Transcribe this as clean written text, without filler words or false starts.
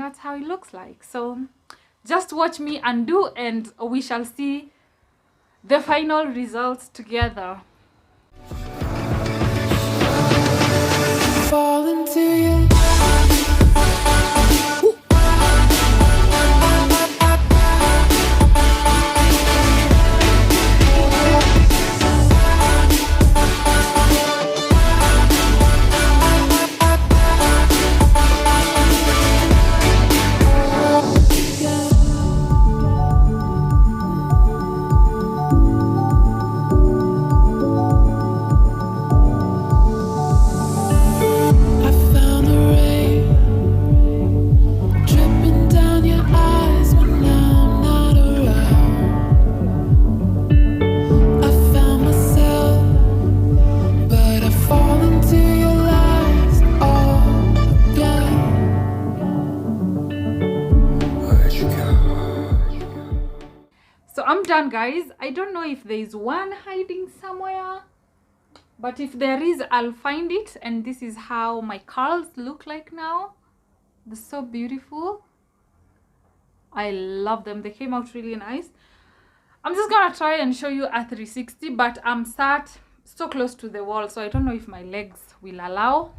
that's how it looks like. So just watch me undo and we shall see the final results together. Fall into you. I found the rain dripping down your eyes when I'm not around. I found myself, but I fall into your lies all again. Where'd you go? So I'm done, guys. I don't know if there is one hiding somewhere, but if there is, I'll find it. And this is how my curls look like now. They're so beautiful. I love them. They came out really nice. I'm just gonna try and show you a 360, but I'm sat so close to the wall, so I don't know if my legs will allow.